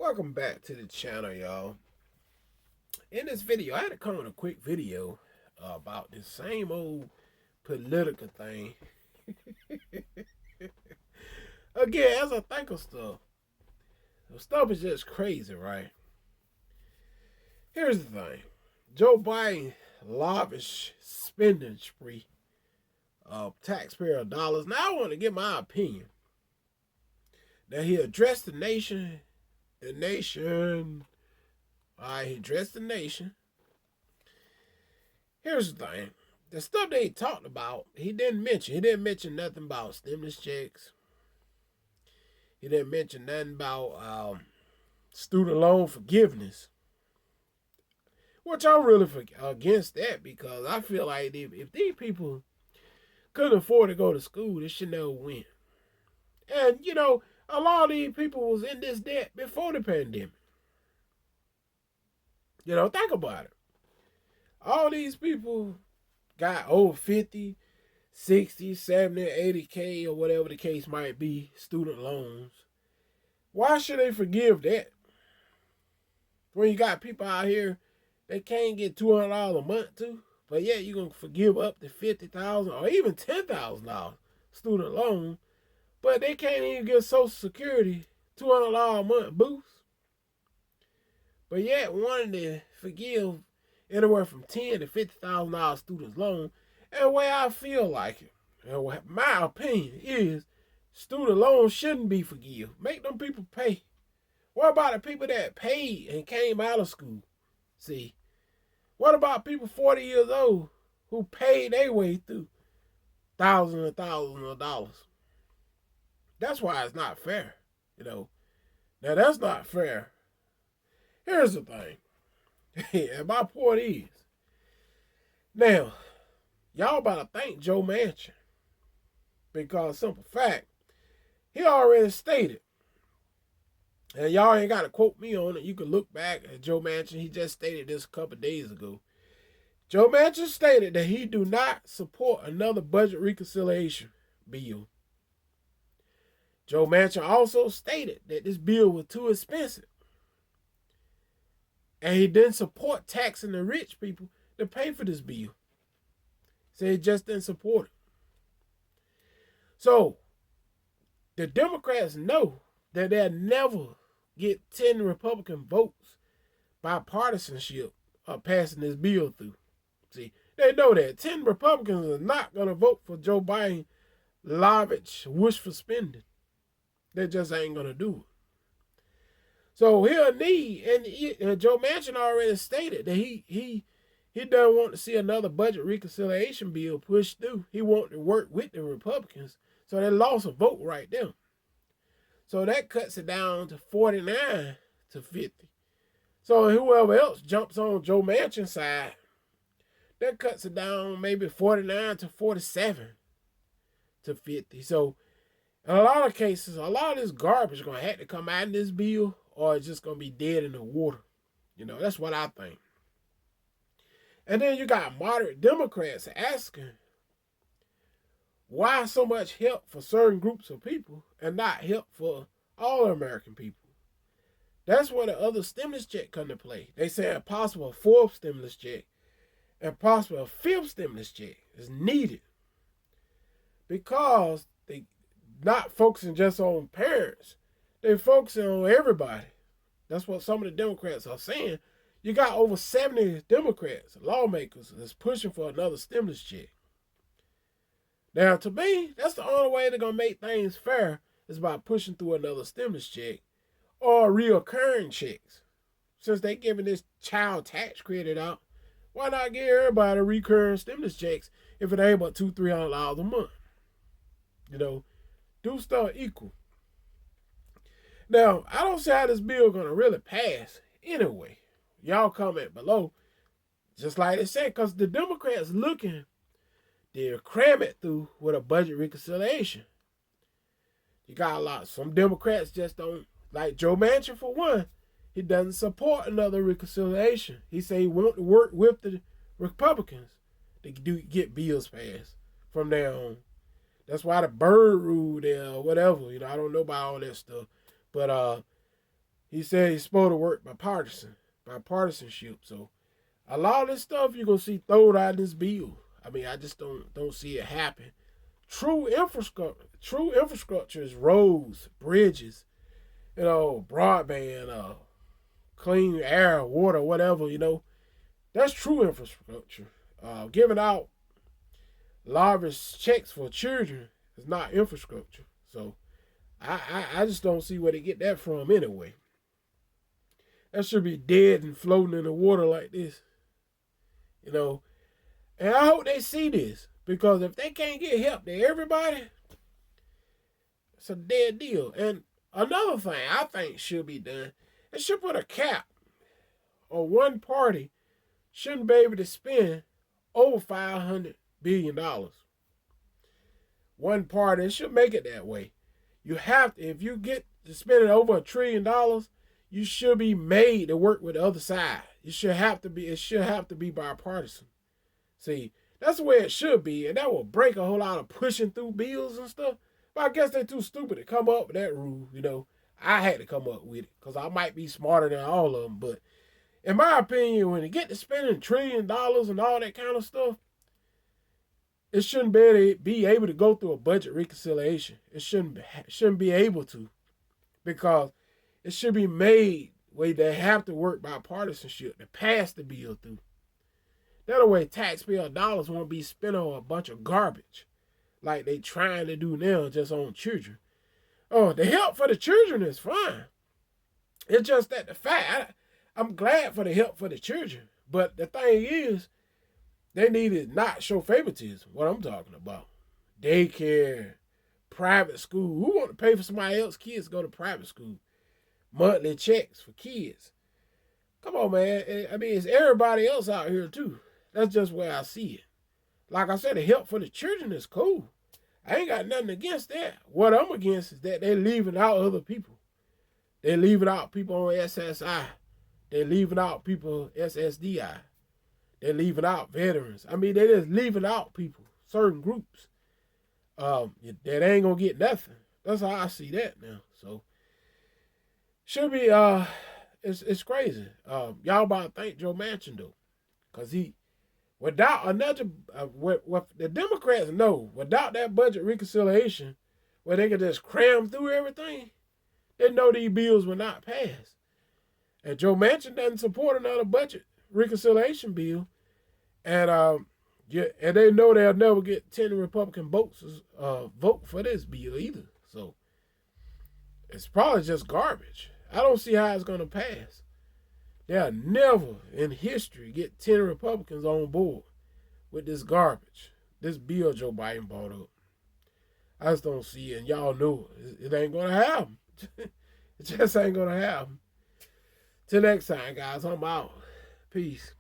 Welcome back to the channel, y'all. In this video, I had to come with a quick video about this same old political thing. Again, as I think of stuff, the stuff is just crazy, right? Here's the thing. Joe Biden lavish spending spree of taxpayer dollars. Now I want to give my opinion. Now he addressed the nation. He addressed the nation. Here's the thing. The stuff that he talked about, he didn't mention. He didn't mention nothing about stimulus checks. He didn't mention nothing about student loan forgiveness. Which I'm really against that, because I feel like if these people couldn't afford to go to school, they should never win. And, a lot of these people was in this debt before the pandemic. Think about it. All these people got over 50, 60, 70, 80K or whatever the case might be, student loans. Why should they forgive that? When you got people out here that can't get $200 a month too, but yeah, you're going to forgive up to $50,000 or even $10,000 student loan, but they can't even get Social Security $200 a month boost. But yet wanting to forgive anywhere from $10,000 to $50,000 student loan. And the way I feel like it, and my opinion is, student loans shouldn't be forgiven. Make them people pay. What about the people that paid and came out of school? See, what about people 40 years old who paid their way through thousands and thousands of dollars? That's why it's not fair, Now that's not fair. Here's the thing. And my point is, now, y'all about to thank Joe Manchin. Because simple fact, he already stated, and y'all ain't got to quote me on it. You can look back at Joe Manchin. He just stated this a couple of days ago. Joe Manchin stated that he do not support another budget reconciliation bill. Joe Manchin also stated that this bill was too expensive. And he didn't support taxing the rich people to pay for this bill. So he just didn't support it. So the Democrats know that they'll never get 10 Republican votes bipartisanship of passing this bill through. See, they know that 10 Republicans are not going to vote for Joe Biden lavish wishful spending. They just ain't going to do it. So he'll need, and Joe Manchin already stated that he doesn't want to see another budget reconciliation bill pushed through. He wants to work with the Republicans. So they lost a vote right there. So that cuts it down to 49 to 50. So whoever else jumps on Joe Manchin's side, that cuts it down maybe 49 to 47 to 50. So in a lot of cases, a lot of this garbage is going to have to come out in this bill, or it's just going to be dead in the water. That's what I think. And then you got moderate Democrats asking, why so much help for certain groups of people and not help for all American people? That's where the other stimulus check come to play. They say a possible fourth stimulus check and possible a fifth stimulus check is needed, because they not focusing just on parents. They're focusing on everybody. That's what some of the Democrats are saying. You got over 70 Democrats, lawmakers, that's pushing for another stimulus check. Now, to me, that's the only way they're going to make things fair, is by pushing through another stimulus check or reoccurring checks. Since they're giving this child tax credit out, why not give everybody recurring stimulus checks if it ain't but $200, $300 a month? Do stuff equal. Now, I don't see how this bill going to really pass anyway. Y'all comment below, just like they said, because the Democrats looking, they'll cram it through with a budget reconciliation. You got some Democrats just don't, like Joe Manchin for one, he doesn't support another reconciliation. He say he want to work with the Republicans to get bills passed from now on. That's why the bird rule there or whatever. I don't know about all that stuff. But He said he's supposed to work by partisanship. So a lot of this stuff you're gonna see thrown out in this bill. I mean, I just don't see it happen. True infrastructure is roads, bridges, broadband, clean air, water, whatever. That's true infrastructure. Giving out lavish checks for children is not infrastructure. So I just don't see where they get that from anyway. That should be dead and floating in the water like this. And I hope they see this, because if they can't get help to everybody, it's a dead deal. And another thing I think should be done, it should put a cap on one party shouldn't be able to spend over $500 billion. One party, it should make it that way. You have to, if you get to spending over $1 trillion, you should be made to work with the other side. It should have to be bipartisan. See, that's the way it should be, and that will break a whole lot of pushing through bills and stuff. But I guess they're too stupid to come up with that rule, I had to come up with it, because I might be smarter than all of them. But in my opinion, when you get to spending $1 trillion and all that kind of stuff, it shouldn't be able to go through a budget reconciliation. It shouldn't be able to, because it should be made where they have to work by partisanship to pass the bill through. That way taxpayer dollars won't be spent on a bunch of garbage like they trying to do now just on children. Oh, the help for the children is fine. It's just that the fact, I'm glad for the help for the children. But the thing is, they need to not show favoritism, what I'm talking about. Daycare, private school. Who want to pay for somebody else's kids to go to private school? Monthly checks for kids. Come on, man. I mean, it's everybody else out here, too. That's just where I see it. Like I said, the help for the children is cool. I ain't got nothing against that. What I'm against is that they're leaving out other people. They're leaving out people on SSI. They're leaving out people SSDI. They're leaving out veterans. I mean, they're just leaving out people, certain groups. That ain't gonna get nothing. That's how I see that now. So should be it's crazy. Y'all about to thank Joe Manchin though, because he without another what the Democrats know, without that budget reconciliation, where they could just cram through everything, they know these bills will not pass. And Joe Manchin doesn't support another budget reconciliation bill, and and they know they'll never get 10 Republican votes vote for this bill either. So it's probably just garbage. I don't see how it's gonna pass. They'll never in history get 10 Republicans on board with this garbage, this bill Joe Biden brought up. I just don't see it, and y'all know it ain't gonna happen. It just ain't gonna happen. Till next time, guys, I'm out. Peace.